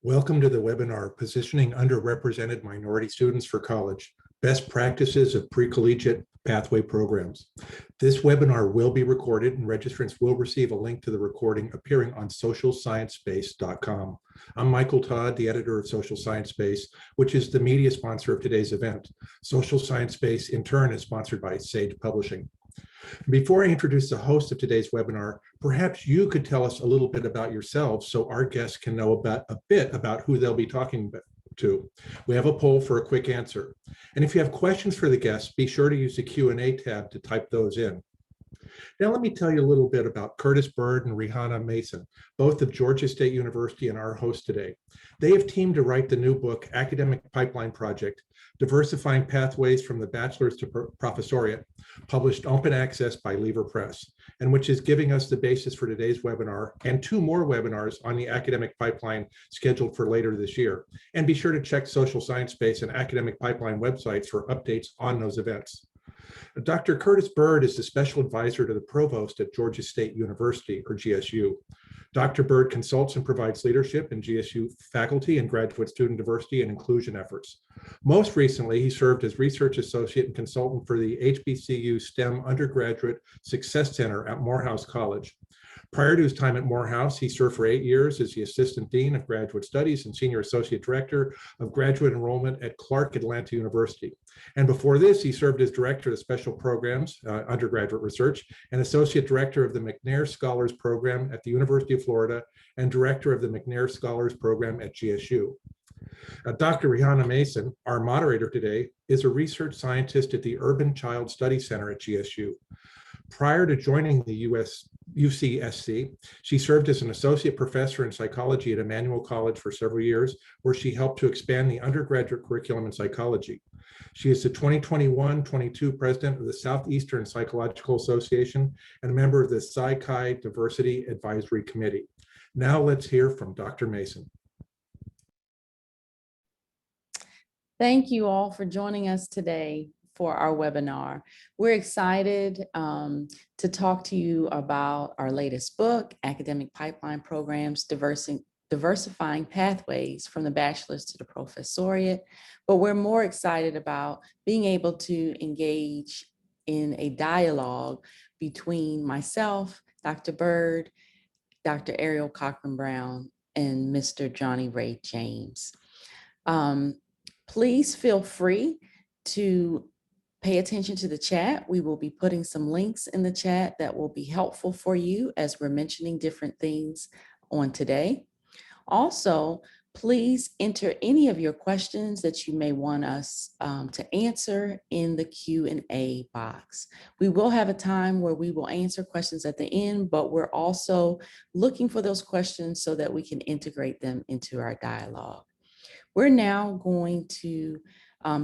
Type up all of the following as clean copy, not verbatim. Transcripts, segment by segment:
Welcome to the webinar, Positioning Underrepresented Minority Students for College, Best Practices of Precollegiate Pathway Programs. This webinar will be recorded and registrants will receive a link to the recording appearing on socialsciencespace.com. I'm Michael Todd, the editor of Social Science Space, which is the media sponsor of today's event. Social Science Space, in turn, is sponsored by Sage Publishing. Before I introduce the host of today's webinar, perhaps you could tell us a little bit about yourselves so our guests can know a bit about who they'll be talking to. We have a poll for a quick answer. And if you have questions for the guests, be sure to use the Q&A tab to type those in. Now, let me tell you a little bit about Curtis Byrd and Rihana Mason, both of Georgia State University and our host today. They have teamed to write the new book, Academic Pipeline Project, Diversifying Pathways from the Bachelors to Professoriate, published open access by Lever Press, and which is giving us the basis for today's webinar and two more webinars on the academic pipeline scheduled for later this year. And be sure to check Social Science Space and Academic Pipeline websites for updates on those events. Dr. Curtis Byrd is the special advisor to the provost at Georgia State University, or GSU. Dr. Byrd consults and provides leadership in GSU faculty and graduate student diversity and inclusion efforts. Most recently, he served as research associate and consultant for the HBCU STEM Undergraduate Success Center at Morehouse College. Prior to his time at Morehouse, he served for 8 years as the Assistant Dean of Graduate Studies and Senior Associate Director of Graduate Enrollment at Clark Atlanta University. And before this, he served as Director of Special Programs, Undergraduate Research, and Associate Director of the McNair Scholars Program at the University of Florida, and Director of the McNair Scholars Program at GSU. Dr. Rihana Mason, our moderator today, is a research scientist at the Urban Child Study Center at GSU. Prior to joining the UCSC, she served as an associate professor in psychology at Emmanuel College for several years, where she helped to expand the undergraduate curriculum in psychology. She is the 2021-22 president of the Southeastern Psychological Association and a member of the Psi-Chi Diversity Advisory Committee. Now let's hear from Dr. Mason. Thank you all for joining us today for our webinar. We're excited to talk to you about our latest book, Academic Pipeline Programs, Diversifying Pathways from the Bachelors to the Professoriate. But we're more excited about being able to engage in a dialogue between myself, Dr. Byrd, Dr. Ariel Cochrane-Brown, and Mr. Johnny Ray James. Please feel free to pay attention to the chat. We will be putting some links in the chat that will be helpful for you as we're mentioning different things on today. Also, please enter any of your questions that you may want us to answer in the Q&A box. We will have a time where we will answer questions at the end, but we're also looking for those questions so that we can integrate them into our dialogue. We're now going to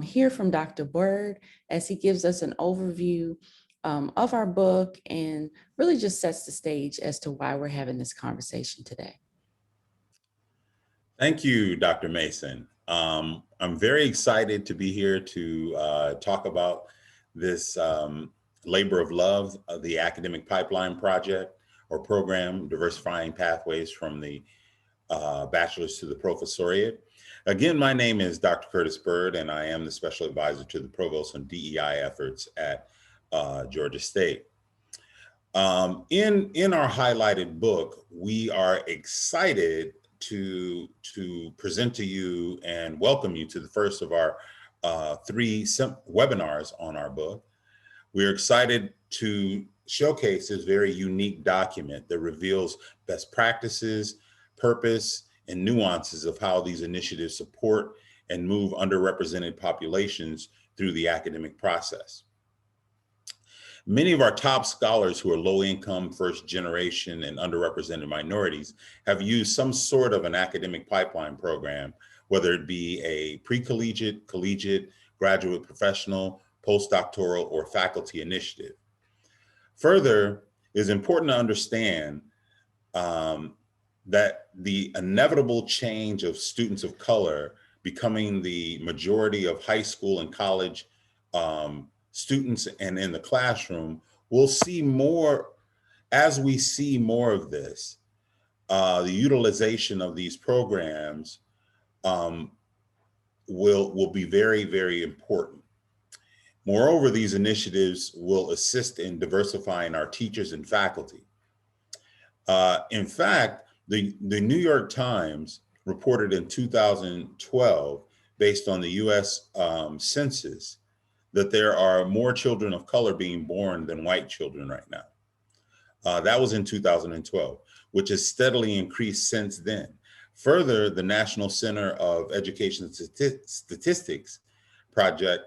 hear from Dr. Byrd as he gives us an overview of our book and really just sets the stage as to why we're having this conversation today. Thank you, Dr. Mason. I'm very excited to be here to talk about this labor of love of the Academic Pipeline Project or program, Diversifying Pathways from the Bachelors to the Professoriate. Again, my name is Dr. Curtis Byrd, and I am the Special Advisor to the Provost on DEI efforts at Georgia State. In our highlighted book, we are excited to present to you and welcome you to the first of our 3 webinars on our book. We're excited to showcase this very unique document that reveals best practices, purpose, and nuances of how these initiatives support and move underrepresented populations through the academic process. Many of our top scholars who are low-income, first-generation, and underrepresented minorities have used some sort of an academic pipeline program, whether it be a pre-collegiate, collegiate, graduate professional, postdoctoral, or faculty initiative. Further, it is important to understand that the inevitable change of students of color becoming the majority of high school and college students and in the classroom, we'll see more, as we see more of this, the utilization of these programs will be very, very important. Moreover, these initiatives will assist in diversifying our teachers and faculty. In fact, the New York Times reported in 2012, based on the US Census, that there are more children of color being born than white children right now. That was in 2012, which has steadily increased since then. Further, the National Center of Education Statistics project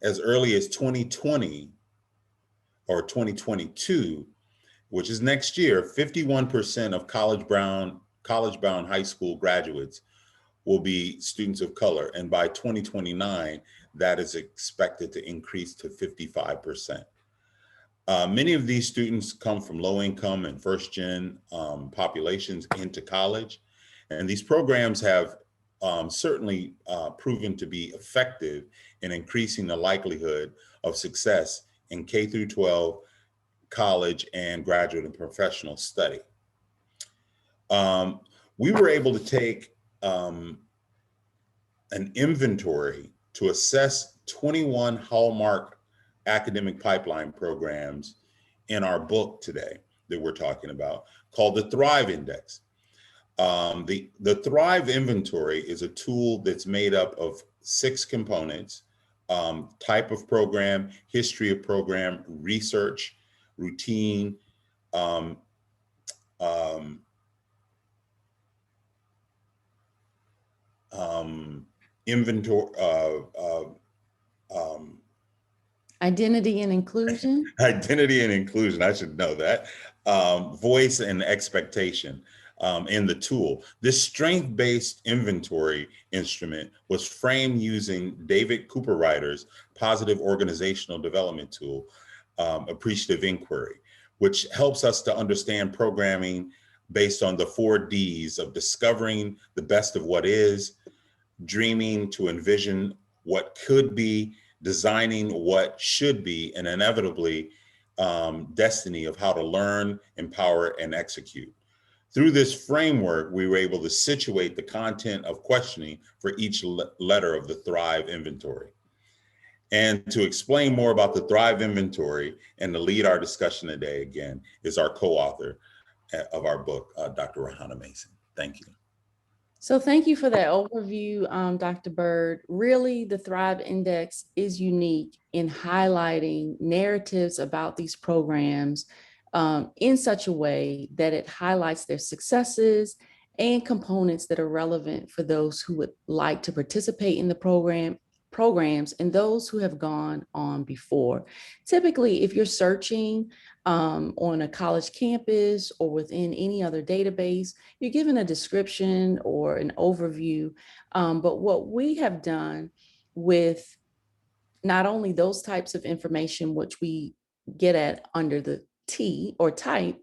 as early as 2020 or 2022, which is next year, 51% of college-bound high school graduates will be students of color. And by 2029, that is expected to increase to 55%. Many of these students come from low income and first gen populations into college. And these programs have certainly proven to be effective in increasing the likelihood of success in K through 12, college, and graduate and professional study. We were able to take an inventory to assess 21 hallmark academic pipeline programs in our book today that we're talking about, called the Thrive Index. The Thrive Inventory is a tool that's made up of 6 components: type of program, history of program, research, routine, inventory, Identity and inclusion. identity and inclusion, I should know that, voice and expectation in the tool. This strength-based inventory instrument was framed using David Cooperrider's positive organizational development tool, Appreciative Inquiry, which helps us to understand programming based on the 4 Ds of discovering the best of what is, dreaming to envision what could be, designing what should be, and inevitably destiny of how to learn, empower, and execute. Through this framework, we were able to situate the content of questioning for each letter of the Thrive Inventory. And to explain more about the Thrive Inventory and to lead our discussion today, again, is our co-author of our book, Dr. Rihana Mason. Thank you. So thank you for that overview, Dr. Byrd. Really, the Thrive Index is unique in highlighting narratives about these programs in such a way that it highlights their successes and components that are relevant for those who would like to participate in the programs and those who have gone on before. Typically, if you're searching on a college campus or within any other database, you're given a description or an overview. But what we have done with not only those types of information, which we get at under the T or type,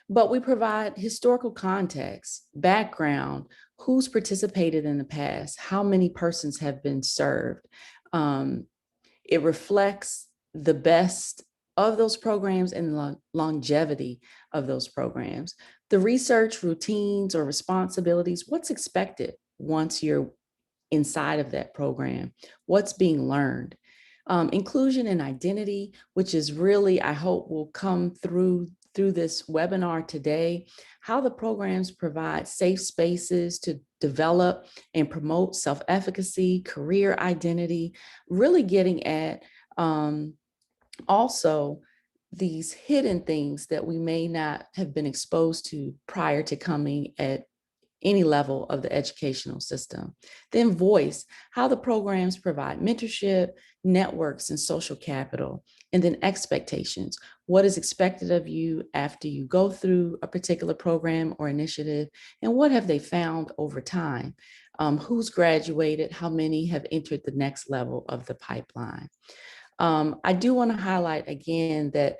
but we provide historical context, background, who's participated in the past, how many persons have been served. It reflects the best of those programs and the longevity of those programs. The research, routines, or responsibilities, what's expected once you're inside of that program, what's being learned. Inclusion and identity, which is really, I hope, will come through this webinar today, how the programs provide safe spaces to develop and promote self-efficacy, career identity, really getting at also these hidden things that we may not have been exposed to prior to coming at any level of the educational system. Then voice, how the programs provide mentorship, networks, and social capital. And then expectations, what is expected of you after you go through a particular program or initiative, and what have they found over time? Who's graduated, how many have entered the next level of the pipeline? I do want to highlight again that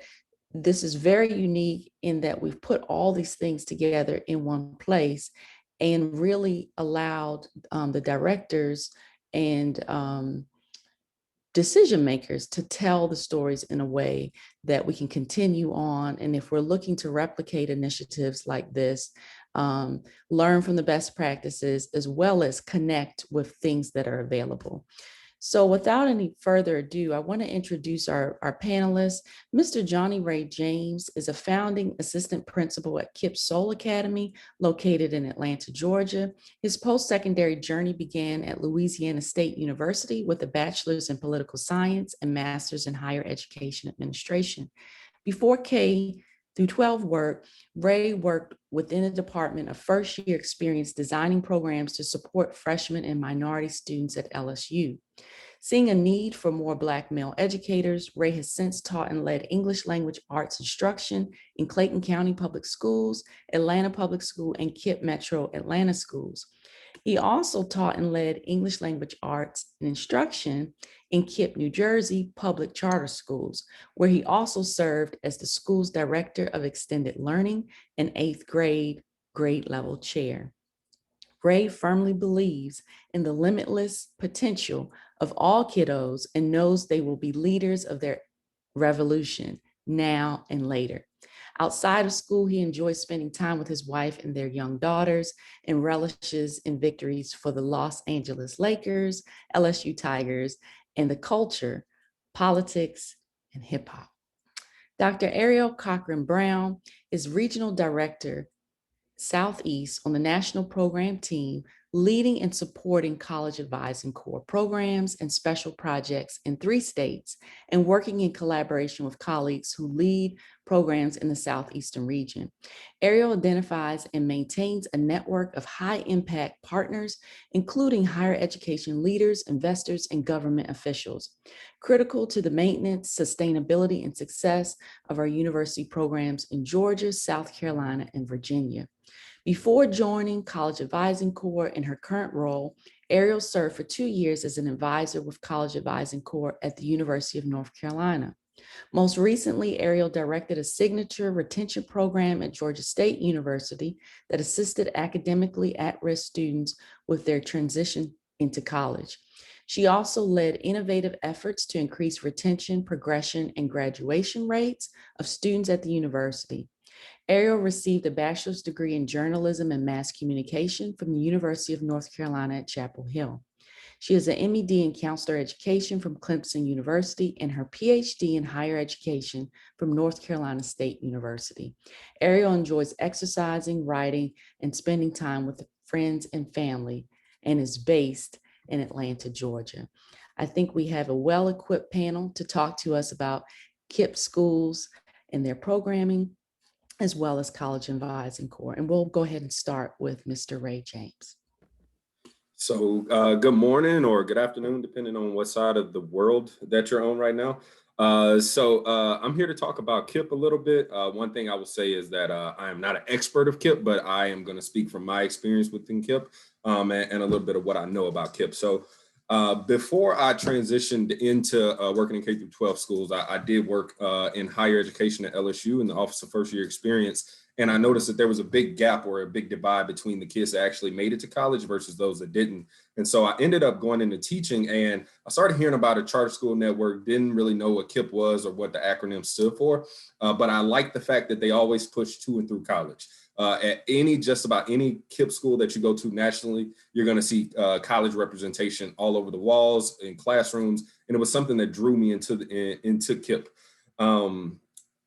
this is very unique in that we've put all these things together in one place and really allowed the directors and decision makers to tell the stories in a way that we can continue on. And if we're looking to replicate initiatives like this, learn from the best practices, as well as connect with things that are available. So without any further ado, I want to introduce our panelists. Mr. Johnny Ray James is a founding assistant principal at KIPP Soul Academy, located in Atlanta, Georgia. His post-secondary journey began at Louisiana State University with a bachelor's in political science and master's in higher education administration. Before K through 12 work, Ray worked within the Department of First Year Experience designing programs to support freshmen and minority students at LSU. Seeing a need for more Black male educators, Ray has since taught and led English language arts instruction in Clayton County Public Schools, Atlanta Public School, and KIPP Metro Atlanta Schools. He also taught and led English language arts and instruction in KIPP, New Jersey Public Charter Schools, where he also served as the school's Director of Extended Learning and 8th grade level chair. Ray firmly believes in the limitless potential of all kiddos and knows they will be leaders of their revolution now and later. Outside of school, he enjoys spending time with his wife and their young daughters and relishes in victories for the Los Angeles Lakers, LSU Tigers, and the culture, politics, and hip hop. Dr. Ariel Cochrane-Brown is Regional Director Southeast on the National Program Team, leading and supporting College Advising Corps programs and special projects in 3 states, and working in collaboration with colleagues who lead programs in the Southeastern region. Ariel identifies and maintains a network of high-impact partners, including higher education leaders, investors, and government officials, critical to the maintenance, sustainability, and success of our university programs in Georgia, South Carolina, and Virginia. Before joining College Advising Corps in her current role, Ariel served for 2 years as an advisor with College Advising Corps at the University of North Carolina. Most recently, Ariel directed a signature retention program at Georgia State University that assisted academically at-risk students with their transition into college. She also led innovative efforts to increase retention, progression, and graduation rates of students at the university. Ariel received a bachelor's degree in journalism and mass communication from the University of North Carolina at Chapel Hill. She is an MED in counselor education from Clemson University and her PhD in higher education from North Carolina State University. Ariel enjoys exercising, writing, and spending time with friends and family, and is based in Atlanta, Georgia. I think we have a well-equipped panel to talk to us about KIPP schools and their programming, as well as College Advising Corps. And we'll go ahead and start with Mr. Ray James. So good morning or good afternoon, depending on what side of the world that you're on right now. I'm here to talk about KIPP a little bit. One thing I will say is that I am not an expert of KIPP, but I am going to speak from my experience within KIPP and a little bit of what I know about KIPP. So before I transitioned into working in K through 12 schools, I did work in higher education at LSU in the Office of First Year Experience. And I noticed that there was a big gap or a big divide between the kids that actually made it to college versus those that didn't. And so I ended up going into teaching, and I started hearing about a charter school network, didn't really know what KIPP was or what the acronym stood for. But I liked the fact that they always push to and through college. At just about any KIPP school that you go to nationally, you're going to see college representation all over the walls in classrooms. And it was something that drew me into KIPP.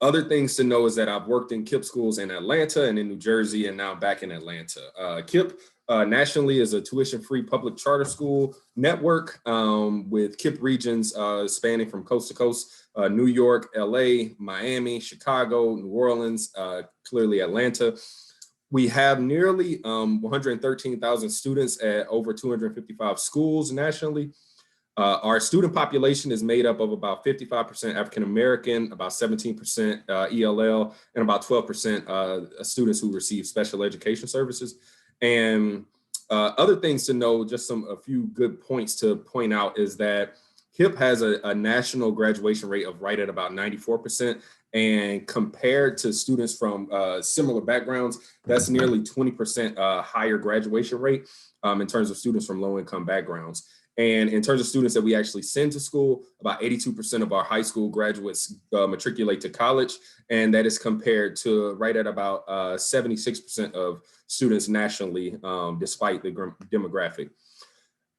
Other things to know is that I've worked in KIPP schools in Atlanta and in New Jersey, and now back in Atlanta. KIPP nationally is a tuition-free public charter school network with KIPP regions spanning from coast to coast, New York, LA, Miami, Chicago, New Orleans, clearly Atlanta. We have nearly 113,000 students at over 255 schools nationally. Our student population is made up of about 55% African-American, about 17% ELL, and about 12% students who receive special education services. And other things to know, just a few good points to point out is that KIPP has a national graduation rate of right at about 94%. And compared to students from similar backgrounds, that's nearly 20% higher graduation rate in terms of students from low-income backgrounds. And in terms of students that we actually send to school, about 82% of our high school graduates matriculate to college. And that is compared to right at about 76% of students nationally, despite the demographic.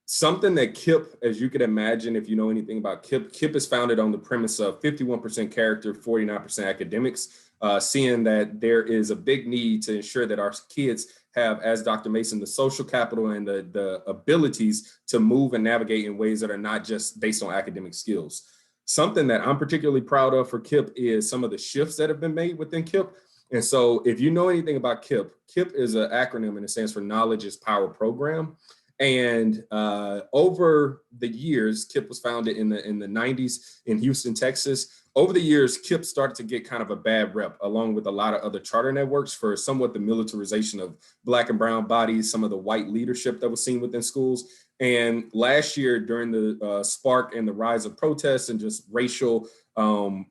Something that KIPP, as you can imagine, if you know anything about KIPP, KIPP is founded on the premise of 51% character, 49% academics, seeing that there is a big need to ensure that our kids have, as Dr. Mason, the social capital and the abilities to move and navigate in ways that are not just based on academic skills. Something that I'm particularly proud of for KIPP is some of the shifts that have been made within KIPP. And so if you know anything about KIPP, KIPP is an acronym and it stands for Knowledge is Power Program. And over the years, KIPP was founded in the 90s in Houston, Texas. Over the years, KIPP started to get kind of a bad rep, along with a lot of other charter networks, for somewhat the militarization of Black and brown bodies, some of the white leadership that was seen within schools. And last year, during the spark and the rise of protests and just racial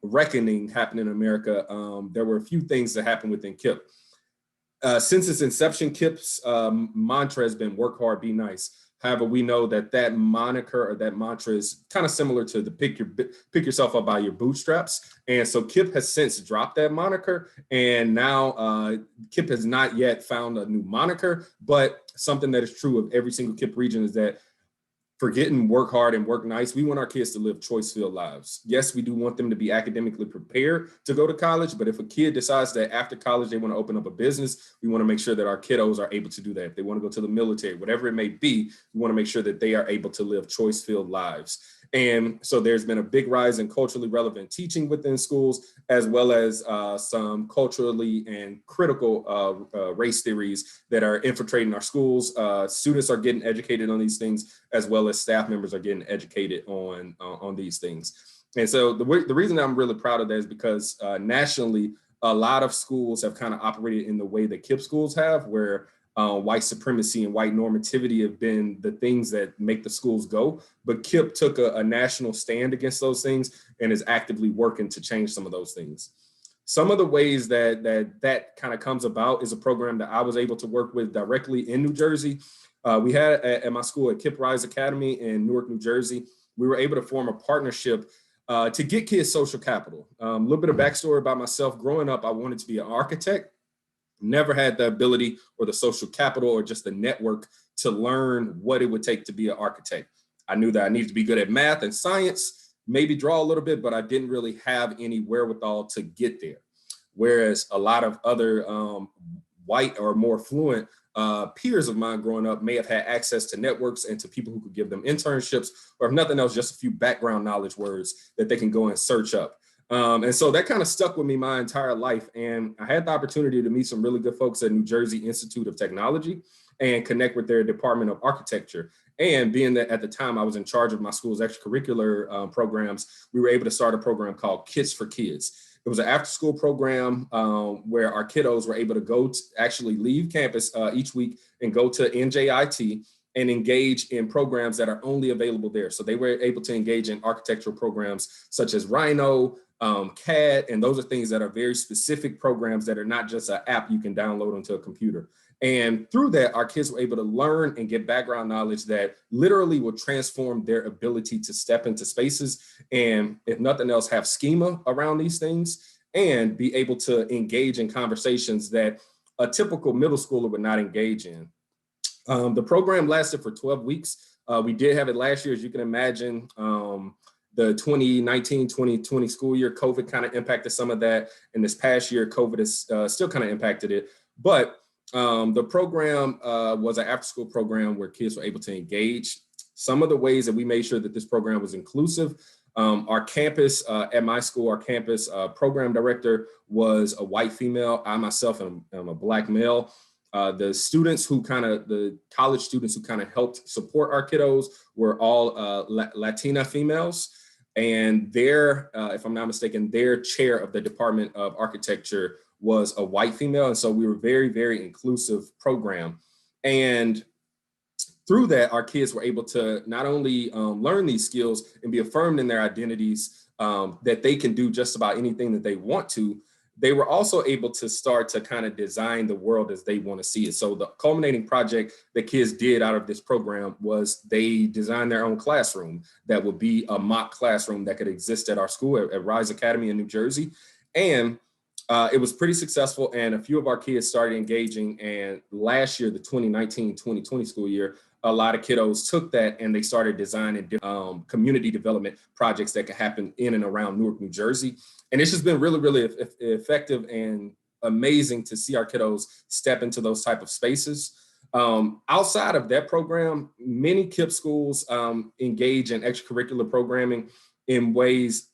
reckoning happening in America, there were a few things that happened within KIPP. Since its inception, KIPP's mantra has been work hard, be nice. However, we know that that moniker or that mantra is kind of similar to the pick yourself up by your bootstraps. And so KIPP has since dropped that moniker. And now KIPP has not yet found a new moniker, but something that is true of every single KIPP region is that forgetting work hard and work nice, we want our kids to live choice-filled lives. Yes, we do want them to be academically prepared to go to college, but if a kid decides that after college they want to open up a business, we want to make sure that our kiddos are able to do that. If they want to go to the military, whatever it may be, we want to make sure that they are able to live choice-filled lives. And so there's been a big rise in culturally relevant teaching within schools, as well as some culturally and critical race theories that are infiltrating our schools. Students are getting educated on these things, as well as staff members are getting educated on these things. And so the reason I'm really proud of that is because nationally, a lot of schools have kind of operated in the way that KIPP schools have, where white supremacy and white normativity have been the things that make the schools go. But KIPP took a national stand against those things and is actively working to change some of those things. Some of the ways that kind of comes about is a program that I was able to work with directly in New Jersey. We had at my school at KIPP Rise Academy in Newark, New Jersey, we were able to form a partnership to get kids social capital. A little bit of backstory about myself. Growing up, I wanted to be an architect. Never had the ability or the social capital or just the network to learn what it would take to be an architect. I knew that I needed to be good at math and science, maybe draw a little bit, but I didn't really have any wherewithal to get there. Whereas a lot of other white or more fluent peers of mine growing up may have had access to networks and to people who could give them internships, or if nothing else, just a few background knowledge words that they can go and search up. And so that kind of stuck with me my entire life. And I had the opportunity to meet some really good folks at New Jersey Institute of Technology and connect with their Department of Architecture. And being that at the time I was in charge of my school's extracurricular programs, we were able to start a program called Kids for Kids. It was an after-school program where our kiddos were able to go to actually leave campus each week and go to NJIT and engage in programs that are only available there. So they were able to engage in architectural programs such as Rhino, CAD, and those are things that are very specific programs that are not just an app you can download onto a computer. And through that, our kids were able to learn and get background knowledge that literally will transform their ability to step into spaces and, if nothing else, have schema around these things and be able to engage in conversations that a typical middle schooler would not engage in. The program lasted for 12 weeks. We did have it last year, as you can imagine. The 2019-2020 school year, COVID kind of impacted some of that. And this past year, COVID has still kind of impacted it. But the program was an after-school program where kids were able to engage. Some of the ways that we made sure that this program was inclusive, our campus at my school, our campus program director was a white female. I myself am a Black male. The college students who kind of helped support our kiddos were all Latina females. And their, if I'm not mistaken, their chair of the Department of Architecture was a white female. And so we were very, very inclusive program. And through that, our kids were able to not only learn these skills and be affirmed in their identities, that they can do just about anything that they want to. they were also able to start to kind of design the world as they want to see it. So the culminating project that kids did out of this program was they designed their own classroom that would be a mock classroom that could exist at our school at Rise Academy in New Jersey. And it was pretty successful, and a few of our kids started engaging. And last year, the 2019-2020 school year, a lot of kiddos took that and they started designing community development projects that could happen in and around Newark, New Jersey. And it's just been really, really effective and amazing to see our kiddos step into those type of spaces. Outside of that program, many KIPP schools engage in extracurricular programming in ways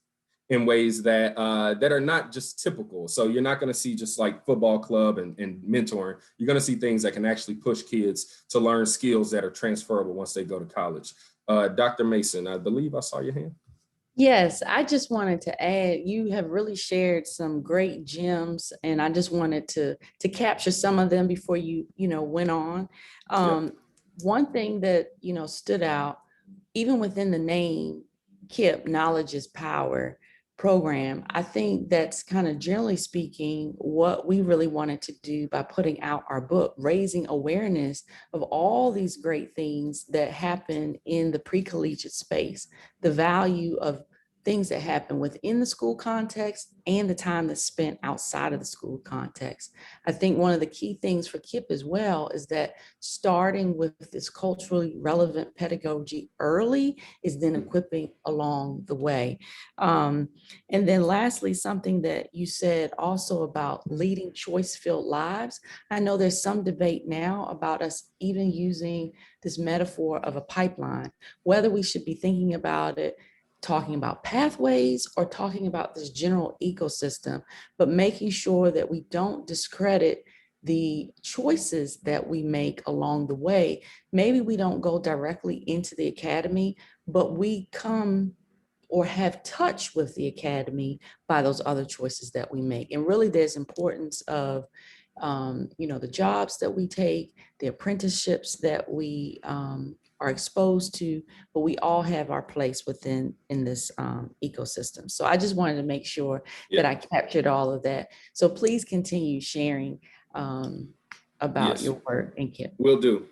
that that are not just typical. So you're not going to see just like football club and mentoring. You're going to see things that can actually push kids to learn skills that are transferable once they go to college. Dr. Mason, I believe I saw your hand. Yes, I just wanted to add, you have really shared some great gems, and I just wanted to capture some of them before you went on. One thing that stood out, even within the name KIPP, Knowledge is Power program, I think that's kind of generally speaking what we really wanted to do by putting out our book, raising awareness of all these great things that happen in the pre-collegiate space, the value of things that happen within the school context and the time that's spent outside of the school context. I think one of the key things for KIPP as well is that starting with this culturally relevant pedagogy early is then equipping along the way. And then lastly, something that you said also about leading choice-filled lives. I know there's some debate now about us even using this metaphor of a pipeline, whether we should be thinking about it talking about pathways or talking about this general ecosystem, but making sure that we don't discredit the choices that we make along the way. Maybe we don't go directly into the academy, but we come or have touch with the academy by those other choices that we make. And really there's importance of the jobs that we take, the apprenticeships that we are exposed to, but we all have our place in this ecosystem. So I just wanted to make sure that I captured all of that. So please continue sharing about your work in KIPP. Will do.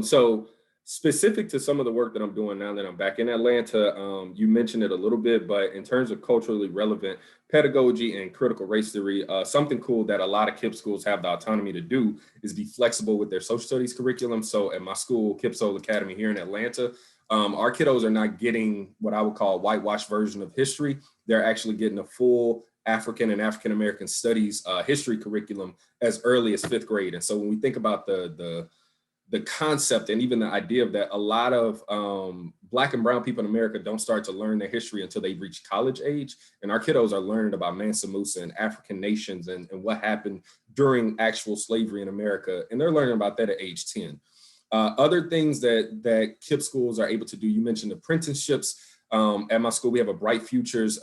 So specific to some of the work that I'm doing now that I'm back in Atlanta, you mentioned it a little bit, but in terms of culturally relevant pedagogy and critical race theory, something cool that a lot of KIPP schools have the autonomy to do is be flexible with their social studies curriculum. So at my school, KIPP Soul Academy here in Atlanta, our kiddos are not getting what I would call a whitewashed version of history. They're actually getting a full African and African-American studies history curriculum as early as 5th grade. And so when we think about the concept and even the idea of that, a lot of Black and brown people in America don't start to learn their history until they reach college age. And our kiddos are learning about Mansa Musa and African nations and what happened during actual slavery in America. And they're learning about that at age 10. Other things that KIPP schools are able to do, you mentioned apprenticeships. At my school, we have a Bright Futures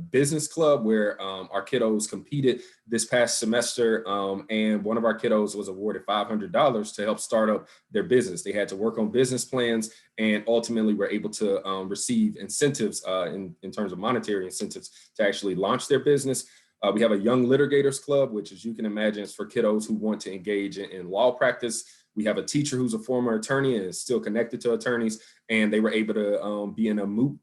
business club where our kiddos competed this past semester, and one of our kiddos was awarded $500 to help start up their business. They had to work on business plans and ultimately were able to receive incentives in terms of monetary incentives to actually launch their business. We have a Young Litigators Club, which, as you can imagine, is for kiddos who want to engage in law practice. We have a teacher who's a former attorney and is still connected to attorneys, and they were able to be in a moot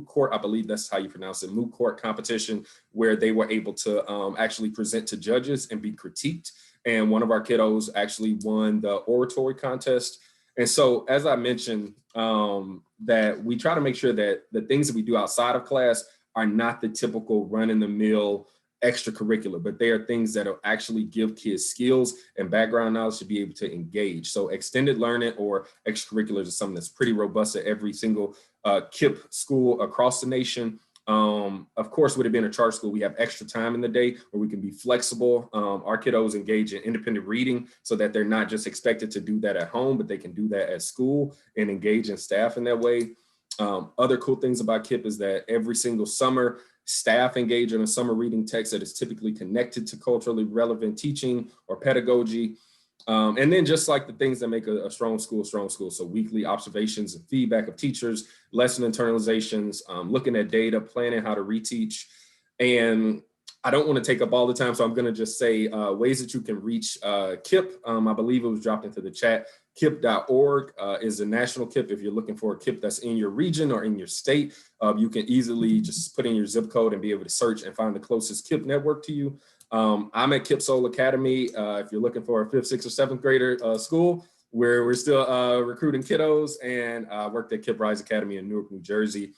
court, I believe that's how you pronounce it, moot court competition, where they were able to actually present to judges and be critiqued. And one of our kiddos actually won the oratory contest. And so, as I mentioned, that we try to make sure that the things that we do outside of class are not the typical run-in-the-mill extracurricular, but they are things that will actually give kids skills and background knowledge to be able to engage. So extended learning or extracurriculars is something that's pretty robust at every single KIPP school across the nation. Of course, with it being a charter school, we have extra time in the day where we can be flexible. Our kiddos engage in independent reading so that they're not just expected to do that at home, but they can do that at school and engage in staff in that way. Other cool things about KIPP is that every single summer, staff engage in a summer reading text that is typically connected to culturally relevant teaching or pedagogy. And then just like the things that make a strong school. So weekly observations and feedback of teachers, lesson internalizations, looking at data, planning how to reteach. And I don't want to take up all the time, so I'm going to just say ways that you can reach KIPP. I believe it was dropped into the chat. KIPP.org is a national KIPP. If you're looking for a KIPP that's in your region or in your state, you can easily just put in your zip code and be able to search and find the closest KIPP network to you. I'm at KIPP Soul Academy. If you're looking for a 5th, 6th, or 7th grader school, where we're still recruiting kiddos, and worked at KIPP Rise Academy in Newark, New Jersey.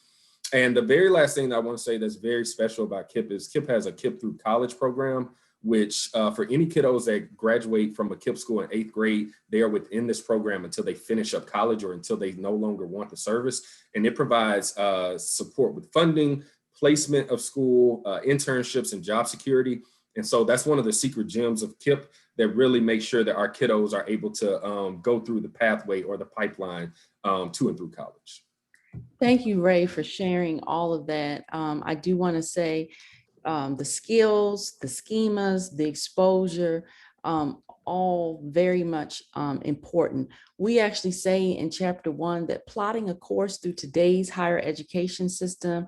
And the very last thing that I want to say that's very special about KIPP is KIPP has a KIPP through college program, which for any kiddos that graduate from a KIPP school in 8th grade, they are within this program until they finish up college or until they no longer want the service. And it provides support with funding, placement of school, internships, and job security. And so that's one of the secret gems of KIPP that really makes sure that our kiddos are able to go through the pathway or the pipeline to and through college. Thank you, Ray, for sharing all of that. I do want to say the skills, the schemas, the exposure, all very much important. We actually say in chapter 1 that plotting a course through today's higher education system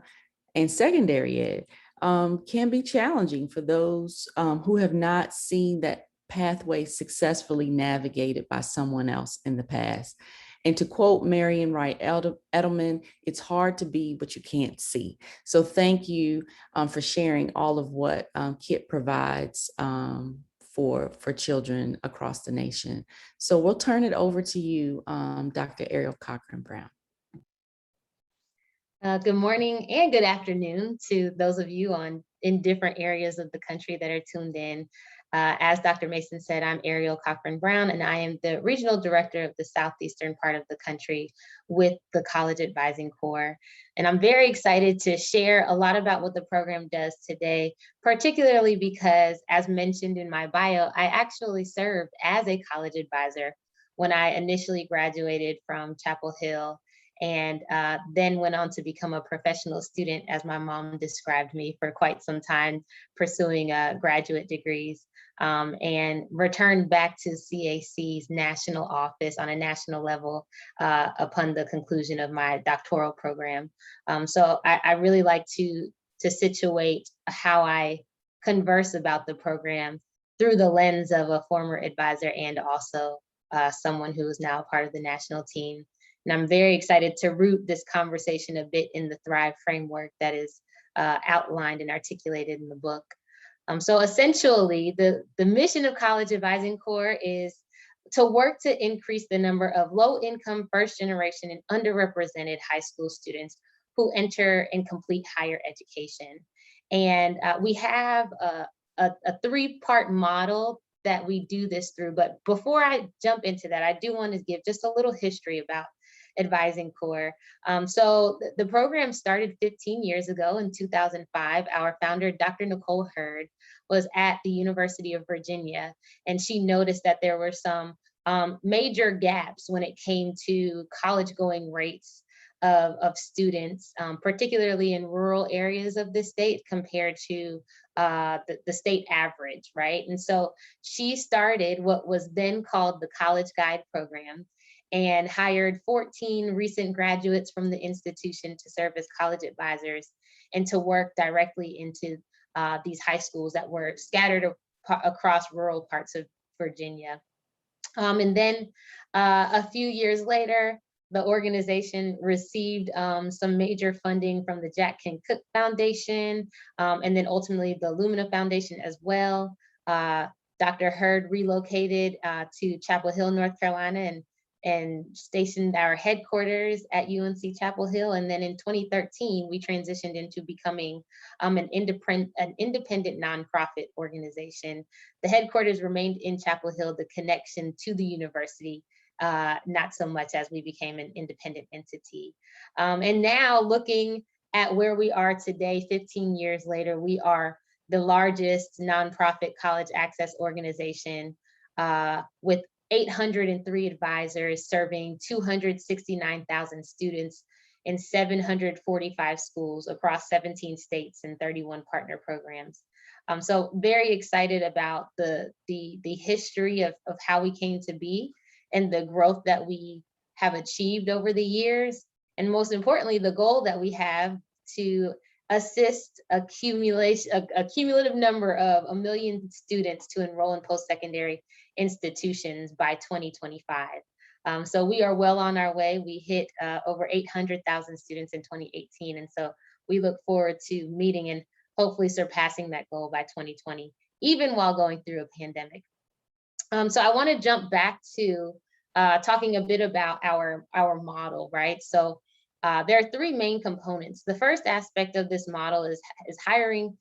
and secondary ed can be challenging for those who have not seen that pathway successfully navigated by someone else in the past. And to quote Marian Wright Edelman, it's hard to be what you can't see. So thank you for sharing all of what KIPP provides for children across the nation. So we'll turn it over to you, Dr. Ariel Cochrane-Brown. Good morning and good afternoon to those of you in different areas of the country that are tuned in. As Dr. Mason said, I'm Ariel Cochran-Brown, and I am the Regional Director of the Southeastern part of the country with the College Advising Corps. And I'm very excited to share a lot about what the program does today, particularly because, as mentioned in my bio, I actually served as a college advisor when I initially graduated from Chapel Hill, and then went on to become a professional student, as my mom described me, for quite some time, pursuing graduate degrees, and returned back to CAC's national office on a national level upon the conclusion of my doctoral program. So I really like to situate how I converse about the program through the lens of a former advisor and also someone who is now a part of the national team. And I'm very excited to root this conversation a bit in the Thrive framework that is outlined and articulated in the book. So essentially, the mission of College Advising Corps is to work to increase the number of low-income, first-generation, and underrepresented high school students who enter and complete higher education. And we have a 3-part model that we do this through. But before I jump into that, I do want to give just a little history about Advising Corps. So the program started 15 years ago in 2005. Our founder, Dr. Nicole Hurd, was at the University of Virginia, and she noticed that there were some major gaps when it came to college going rates of students, particularly in rural areas of the state compared to the state average, right? And so she started what was then called the College Guide Program, and hired 14 recent graduates from the institution to serve as college advisors and to work directly into these high schools that were scattered across rural parts of Virginia. And then a few years later, the organization received some major funding from the Jack Kent Cooke Foundation, and then ultimately the Lumina Foundation as well. Dr. Hurd relocated to Chapel Hill, North Carolina, and stationed our headquarters at UNC Chapel Hill. And then in 2013, we transitioned into becoming an independent nonprofit organization. The headquarters remained in Chapel Hill, the connection to the university, not so much as we became an independent entity. And now looking at where we are today, 15 years later, we are the largest nonprofit college access organization with 803 advisors serving 269,000 students in 745 schools across 17 states and 31 partner programs. So very excited about the history of how we came to be and the growth that we have achieved over the years. And most importantly, the goal that we have to assist a cumulative number of 1 million students to enroll in post-secondary institutions by 2025. So we are well on our way. We hit over 800,000 students in 2018. And so we look forward to meeting and hopefully surpassing that goal by 2020, even while going through a pandemic. So I want to jump back to talking a bit about our model, right? So there are 3 main components. The first aspect of this model is hiring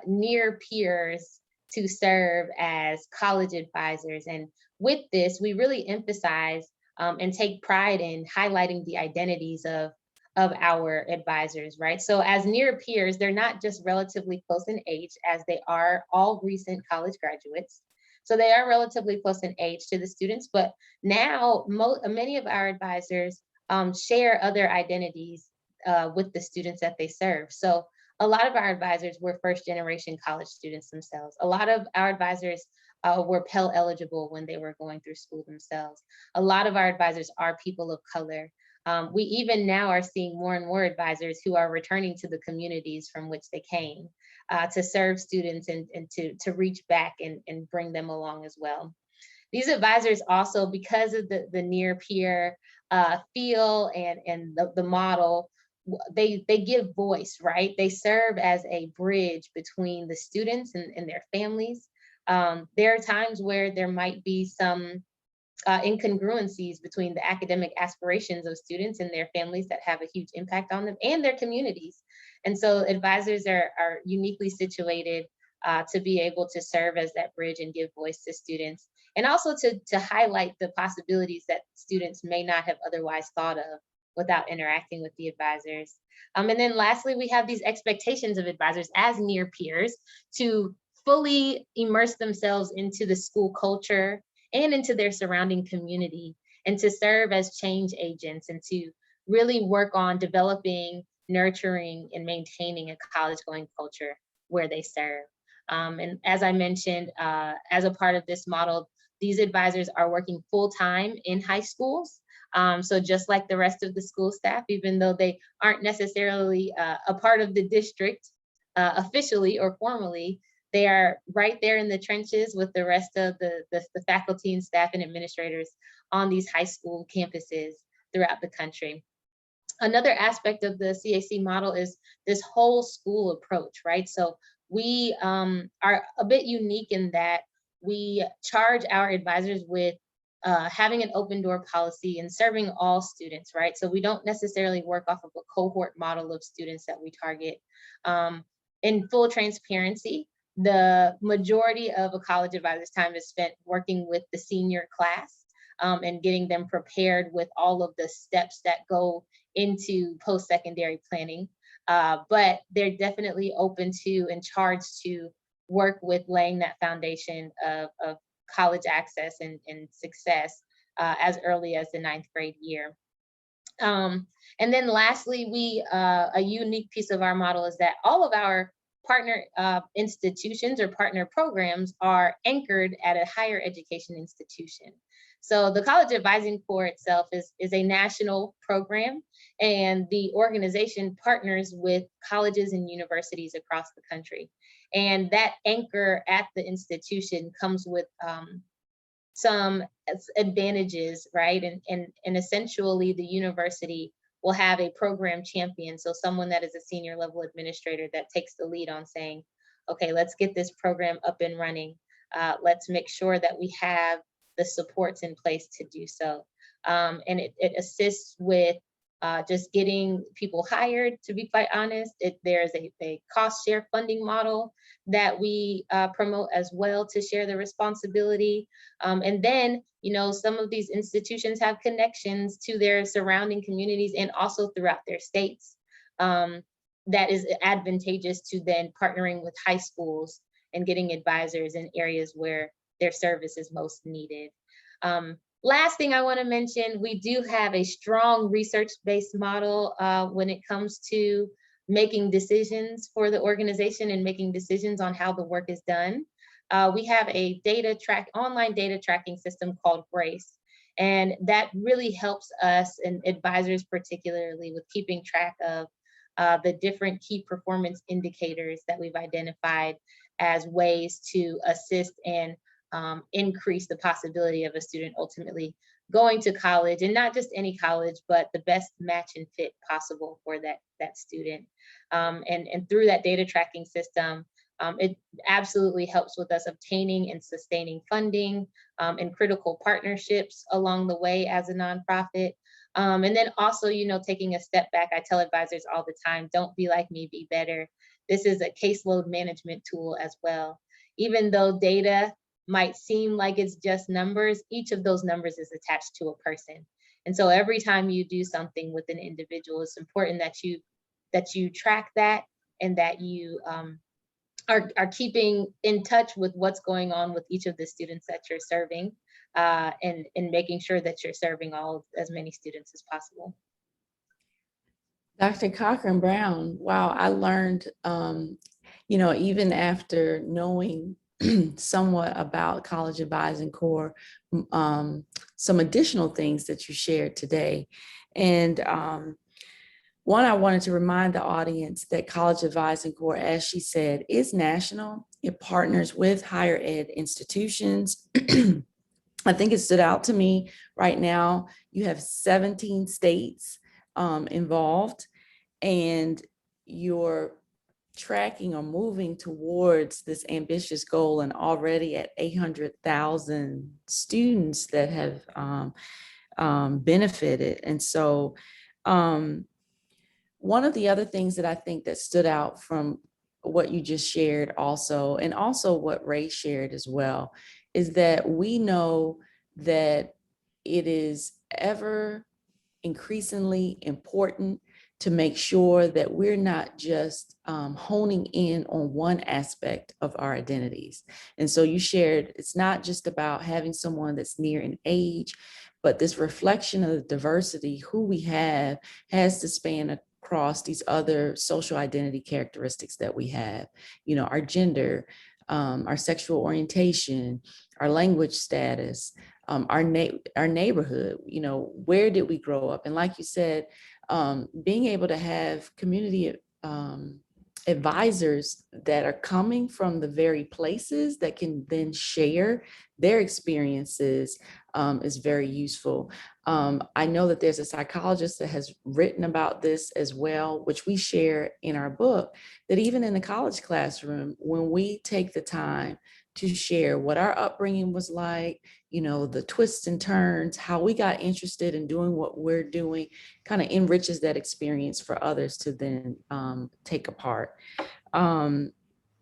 near peers to serve as college advisors. And with this, we really emphasize and take pride in highlighting the identities of our advisors, right? So as near peers, they're not just relatively close in age, as they are all recent college graduates. So they are relatively close in age to the students, but now many of our advisors share other identities with the students that they serve. So a lot of our advisors were first-generation college students themselves. A lot of our advisors were Pell eligible when they were going through school themselves. A lot of our advisors are people of color. We even now are seeing more and more advisors who are returning to the communities from which they came to serve students and to reach back and bring them along as well. These advisors also, because of the near peer feel and the model, they give voice, right? They serve as a bridge between the students and their families. There are times where there might be some incongruencies between the academic aspirations of students and their families that have a huge impact on them and their communities. And so advisors are uniquely situated to be able to serve as that bridge and give voice to students, and also to highlight the possibilities that students may not have otherwise thought of without interacting with the advisors. And then lastly, we have these expectations of advisors as near peers to fully immerse themselves into the school culture and into their surrounding community, and to serve as change agents and to really work on developing, nurturing, and maintaining a college-going culture where they serve. And as I mentioned, as a part of this model, these advisors are working full-time in high schools. So just like the rest of the school staff, even though they aren't necessarily a part of the district officially or formally, they are right there in the trenches with the rest of the faculty and staff and administrators on these high school campuses throughout the country. Another aspect of the CAC model is this whole school approach, right? So we are a bit unique in that we charge our advisors with having an open door policy and serving all students, right? So we don't necessarily work off of a cohort model of students that we target. In full transparency, the majority of a college advisor's time is spent working with the senior class and getting them prepared with all of the steps that go into post-secondary planning. But they're definitely open to and charged to work with laying that foundation of college access and success as early as the 9th grade year. And then lastly, a unique piece of our model is that all of our partner institutions or partner programs are anchored at a higher education institution. So the College Advising Corps itself is a national program, and the organization partners with colleges and universities across the country. And that anchor at the institution comes with some advantages, right? And essentially the university will have a program champion. So someone that is a senior level administrator that takes the lead on saying, okay, let's get this program up and running. Let's make sure that we have the supports in place to do so. And it assists with just getting people hired, to be quite honest. There's a cost share funding model that we promote as well to share the responsibility. And then, you know, some of these institutions have connections to their surrounding communities and also throughout their states. That is advantageous to then partnering with high schools and getting advisors in areas where their service is most needed. Last thing I want to mention, we do have a strong research-based model when it comes to making decisions for the organization and making decisions on how the work is done. We have a online data tracking system called Grace, and that really helps us and advisors particularly with keeping track of the different key performance indicators that we've identified as ways to assist and increase the possibility of a student ultimately going to college, and not just any college, but the best match and fit possible for that student. And through that data tracking system, it absolutely helps with us obtaining and sustaining funding and critical partnerships along the way as a nonprofit. And then also, taking a step back, I tell advisors all the time, don't be like me, be better. This is a caseload management tool as well. Even though data might seem like it's just numbers, each of those numbers is attached to a person. And so every time you do something with an individual, it's important that you track that, and that you are keeping in touch with what's going on with each of the students that you're serving, and making sure that you're serving as many students as possible. Dr. Cochrane-Brown, wow, I learned, even after knowing somewhat about College Advising Corps, some additional things that you shared today. And one, I wanted to remind the audience that College Advising Corps, as she said, is national. It partners with higher ed institutions. I think it stood out to me right now, you have 17 states involved, and you're tracking or moving towards this ambitious goal, and already at 800,000 students that have benefited. And so one of the other things that I think that stood out from what you just shared also, and also what Ray shared as well, is that we know that it is ever increasingly important to make sure that we're not just honing in on one aspect of our identities. And so you shared, it's not just about having someone that's near in age, but this reflection of the diversity, who we have, has to span across these other social identity characteristics that we have, our gender, our sexual orientation, our language status, our neighborhood, where did we grow up? And like you said, being able to have community advisors that are coming from the very places that can then share their experiences is very useful. I know that there's a psychologist that has written about this as well, which we share in our book, that even in the college classroom, when we take the time to share what our upbringing was like, the twists and turns, how we got interested in doing what we're doing, kind of enriches that experience for others to then take apart. And